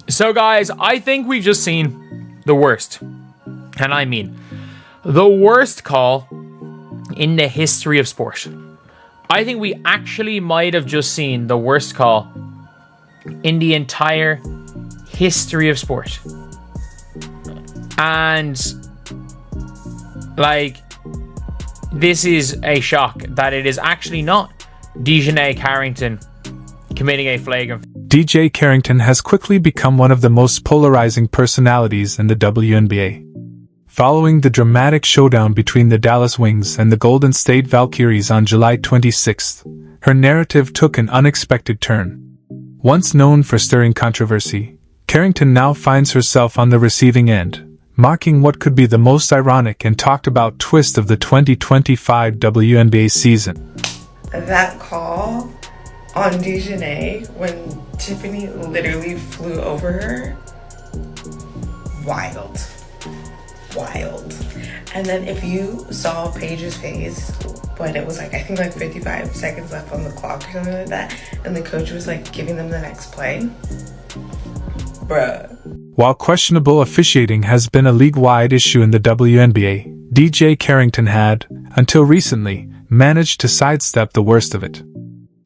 So guys, I think we've just seen the worst. And I mean, the worst call in the history of sport. I think we actually might have just seen the worst call in the entire history of sport. And like, this is a shock that it is actually not Dijonai Carrington committing a flagrant. DJ Carrington has quickly become one of the most polarizing personalities in the WNBA. Following the dramatic showdown between the Dallas Wings and the Golden State Valkyries on July 26th, her narrative took an unexpected turn. Once known for stirring controversy, Carrington now finds herself on the receiving end, mocking what could be the most ironic and talked about twist of the 2025 WNBA season. That call on Dijonai when Tiffany literally flew over her, wild. And then if you saw Paige's face when it was like, I think like 55 seconds left on the clock or something like that, and the coach was like giving them the next play, bruh. While questionable officiating has been a league-wide issue in the WNBA, DJ Carrington had, until recently, managed to sidestep the worst of it.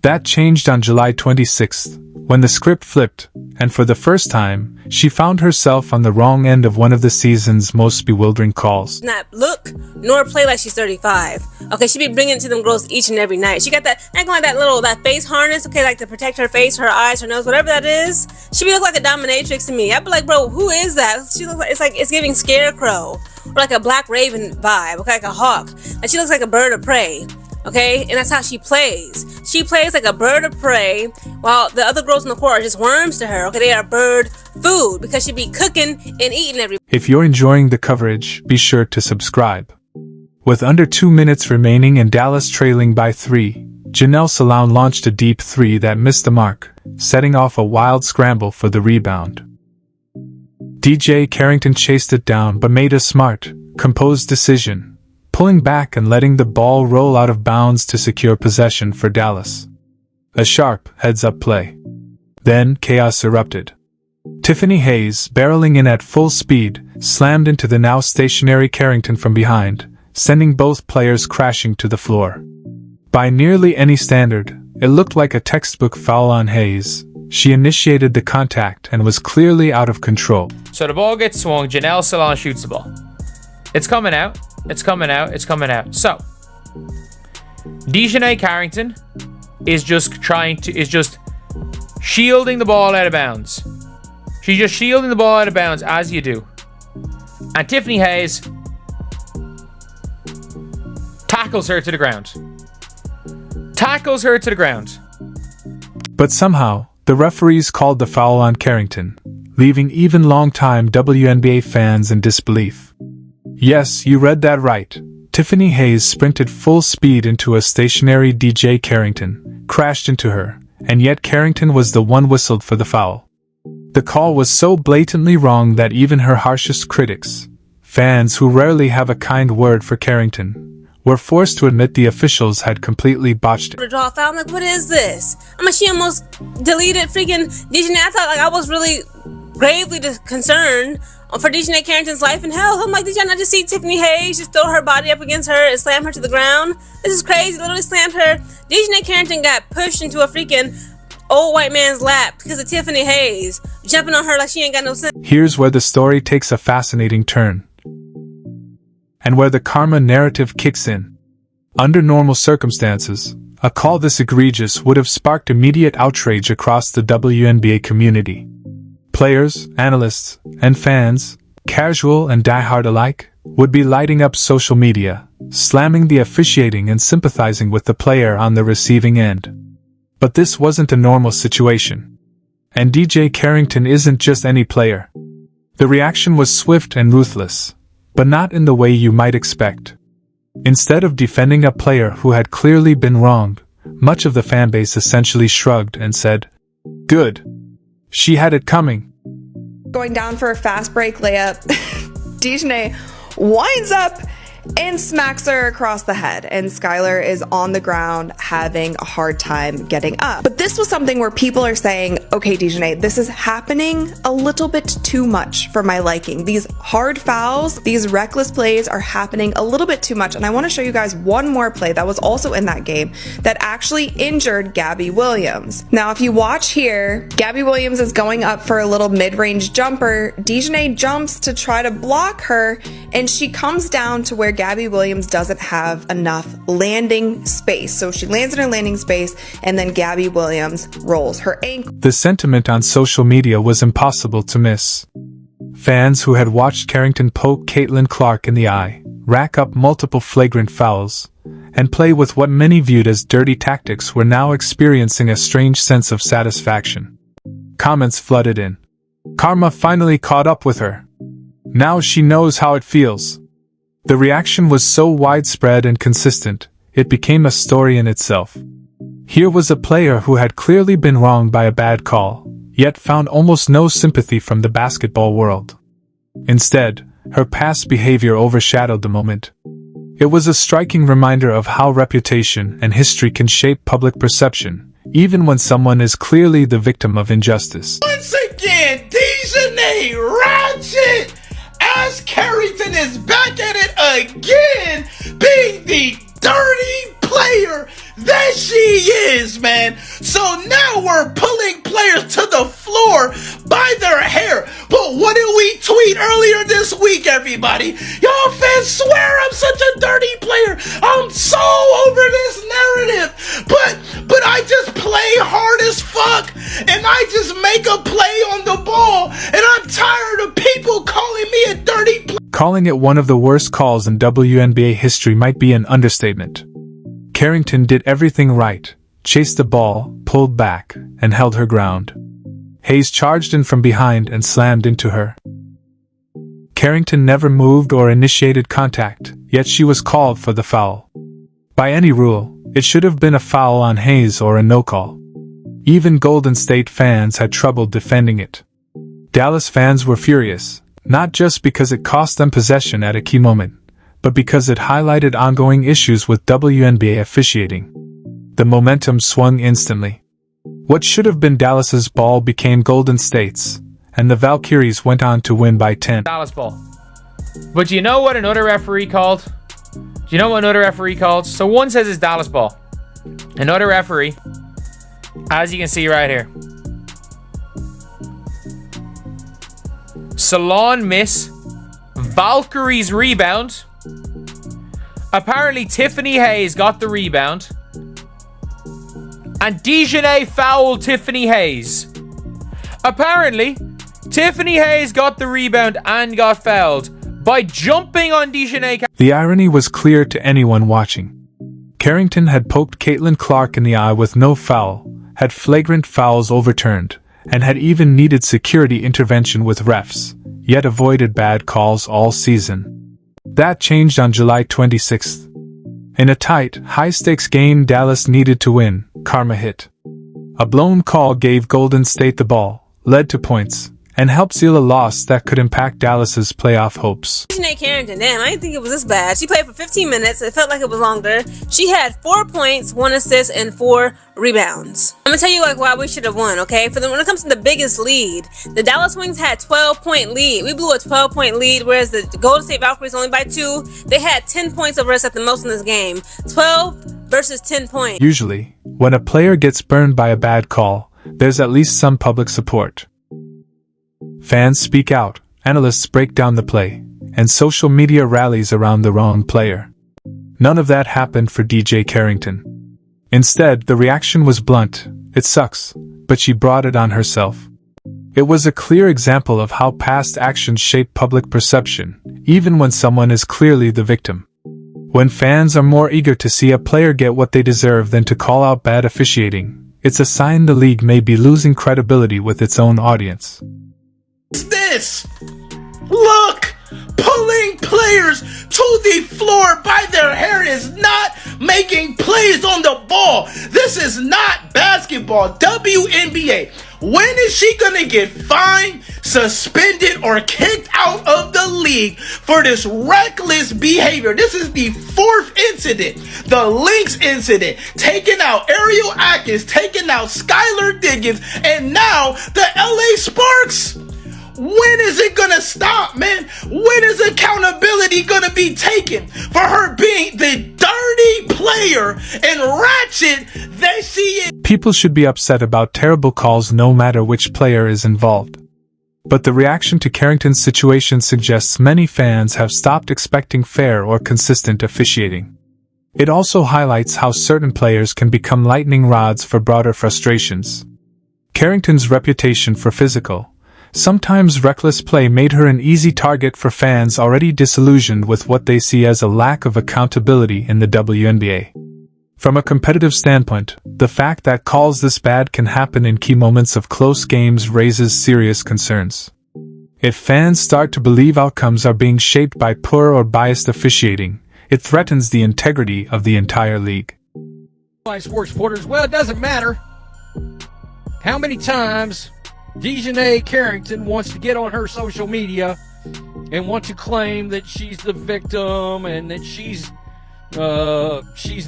That changed on July 26th, when the script flipped, and for the first time, she found herself on the wrong end of one of the season's most bewildering calls. Not look nor play like she's 35. Okay, she be bringing it to them girls each and every night. She got that, acting like that face harness, okay, like to protect her face, her eyes, her nose, whatever that is. She be look like a dominatrix to me. I'd be like, bro, who is that? She looks like it's giving Scarecrow, or like a Black Raven vibe, okay, like a hawk. Like she looks like a bird of prey. Okay, and that's how she plays. She plays like a bird of prey, while the other girls in the court are just worms to her. Okay, they are bird food because she be cooking and eating every. If you're enjoying the coverage, be sure to subscribe. With under 2 minutes remaining and Dallas trailing by 3, Janelle Salon launched a deep three that missed the mark, setting off a wild scramble for the rebound. DJ Carrington chased it down but made a smart, composed decision, pulling back and letting the ball roll out of bounds to secure possession for Dallas. A sharp heads-up play. Then chaos erupted. Tiffany Hayes, barreling in at full speed, slammed into the now stationary Carrington from behind, sending both players crashing to the floor. By nearly any standard, it looked like a textbook foul on Hayes. She initiated the contact and was clearly out of control. So the ball gets swung, Janelle Salon shoots the ball. It's coming out. It's coming out. So, Dijonai Carrington is just shielding the ball out of bounds. She's just shielding the ball out of bounds, as you do. And Tiffany Hayes tackles her to the ground. But somehow, the referees called the foul on Carrington, leaving even long-time WNBA fans in disbelief. Yes, you read that right. Tiffany Hayes sprinted full speed into a stationary DJ Carrington, crashed into her, and yet Carrington was the one whistled for the foul. The call was so blatantly wrong that even her harshest critics, fans who rarely have a kind word for Carrington, were forced to admit the officials had completely botched it. To draw a foul, I'm like, what is this? I mean, she almost deleted freaking Dijonai. I thought I was really gravely concerned for Dijonai Carrington's life and health. I'm like, did y'all not just see Tiffany Hayes just throw her body up against her and slam her to the ground? This is crazy. Literally slammed her. Dijonai Carrington got pushed into a freaking old white man's lap because of Tiffany Hayes jumping on her like she ain't got no sense. Here's where the story takes a fascinating turn, and where the karma narrative kicks in. Under normal circumstances, a call this egregious would have sparked immediate outrage across the WNBA community. Players, analysts, and fans, casual and diehard alike, would be lighting up social media, slamming the officiating and sympathizing with the player on the receiving end. But this wasn't a normal situation. And DJ Carrington isn't just any player. The reaction was swift and ruthless, but not in the way you might expect. Instead of defending a player who had clearly been wronged, much of the fanbase essentially shrugged and said, "Good. She had it coming." Going down for a fast break layup, Dijonai winds up and smacks her across the head, and Skylar is on the ground having a hard time getting up. But this was something where people are saying, okay, Dijonai, this is happening a little bit too much for my liking. These hard fouls, these reckless plays are happening a little bit too much, and I want to show you guys one more play that was also in that game that actually injured Gabby Williams. Now, if you watch here, Gabby Williams is going up for a little mid-range jumper. Dijonai jumps to try to block her, and she comes down to where Gabby Williams doesn't have enough landing space. So she lands in her landing space, and then Gabby Williams rolls her ankle. The sentiment on social media was impossible to miss. Fans who had watched Carrington poke Caitlin Clark in the eye, rack up multiple flagrant fouls, and play with what many viewed as dirty tactics were now experiencing a strange sense of satisfaction. Comments flooded in. Karma finally caught up with her. Now she knows how it feels. The reaction was so widespread and consistent, it became a story in itself. Here was a player who had clearly been wronged by a bad call, yet found almost no sympathy from the basketball world. Instead, her past behavior overshadowed the moment. It was a striking reminder of how reputation and history can shape public perception, even when someone is clearly the victim of injustice. Once again, Dijonai Ratchet as Carrington is back at it again, being the dirty player that she is, man. So now we're pulling players to the floor by their hair. But what did we tweet earlier this week, everybody? Y'all fans swear I'm such a dirty player. I'm so over this narrative. But I just play hard as fuck, and I just make a play on the ball, and I'm tired of people calling me a dirty player. Calling it one of the worst calls in WNBA history might be an understatement. Carrington did everything right, chased the ball, pulled back, and held her ground. Hayes charged in from behind and slammed into her. Carrington never moved or initiated contact, yet she was called for the foul. By any rule, it should have been a foul on Hayes or a no call. Even Golden State fans had trouble defending it. Dallas fans were furious, not just because it cost them possession at a key moment, but because it highlighted ongoing issues with WNBA officiating. The momentum swung instantly. What should have been Dallas's ball became Golden State's, and the Valkyries went on to win by 10. Dallas ball. But do you know what another referee called? Do you know what another referee called? So one says it's Dallas ball. Another referee, as you can see right here, Salon miss, Valkyrie's rebound. Apparently Tiffany Hayes got the rebound, and Dijonai fouled Tiffany Hayes. Apparently Tiffany Hayes got the rebound and got fouled by jumping on Dijonai. The irony was clear to anyone watching. Carrington had poked Caitlin Clark in the eye with no foul, had flagrant fouls overturned, and had even needed security intervention with refs, yet avoided bad calls all season. That changed on July 26th. In a tight, high-stakes game Dallas needed to win, karma hit. A blown call gave Golden State the ball, led to points, and helped seal a loss that could impact Dallas's playoff hopes. Dijonai Carrington, damn, I didn't think it was this bad. She played for 15 minutes. It felt like it was longer. She had 4 points, 1 assist, and 4 rebounds. I'm gonna tell you why we should have won, okay? When it comes to the biggest lead, the Dallas Wings had 12-point lead. We blew a 12-point lead, whereas the Golden State Valkyries only by 2. They had 10 points over us at the most in this game. 12 versus 10 points. Usually, when a player gets burned by a bad call, there's at least some public support. Fans speak out, analysts break down the play, and social media rallies around the wrong player. None of that happened for DJ Carrington. Instead, the reaction was blunt. It sucks, but she brought it on herself. It was a clear example of how past actions shape public perception, even when someone is clearly the victim. When fans are more eager to see a player get what they deserve than to call out bad officiating, it's a sign the league may be losing credibility with its own audience. This? Look! Pulling players to the floor by their hair is not making plays on the ball. This is not basketball. WNBA. When is she gonna get fined, suspended, or kicked out of the league for this reckless behavior? This is the 4th incident. The Lynx incident, taking out Ariel Atkins, taking out Skylar Diggins, and now the LA Sparks. When is it gonna stop, man? When is accountability gonna be taken for her being the dirty player and ratchet that she is? People should be upset about terrible calls no matter which player is involved. But the reaction to Carrington's situation suggests many fans have stopped expecting fair or consistent officiating. It also highlights how certain players can become lightning rods for broader frustrations. Carrington's reputation for physical, sometimes reckless play made her an easy target for fans already disillusioned with what they see as a lack of accountability in the WNBA. From a competitive standpoint, the fact that calls this bad can happen in key moments of close games raises serious concerns. If fans start to believe outcomes are being shaped by poor or biased officiating, it threatens the integrity of the entire league. Sports reporters, well, it doesn't matter how many times Dijonai Carrington wants to get on her social media and want to claim that she's the victim and that she's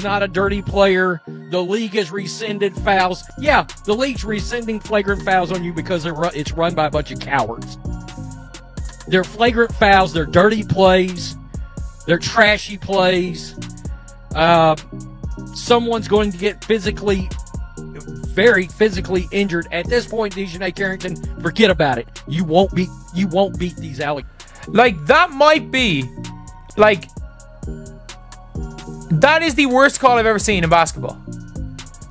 not a dirty player. The league has rescinded fouls. Yeah, the league's rescinding flagrant fouls on you because it's run by a bunch of cowards. They're flagrant fouls. They're dirty plays. They're trashy plays. Someone's going to get very physically injured. At this point, Dijonai Carrington, forget about it. You won't beat these allegations. Like, that might be, like, that is the worst call I've ever seen in basketball.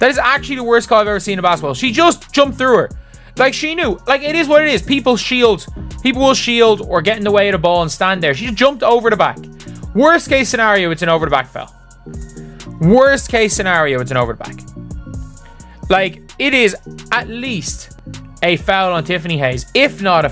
That is actually the worst call I've ever seen in basketball. She just jumped through her. Like, she knew. Like, it is what it is. People will shield or get in the way of the ball and stand there. She just jumped over the back. Worst case scenario, it's an over the back foul. Worst case scenario, it's an over the back. Like, it is at least a foul on Tiffany Hayes, if not a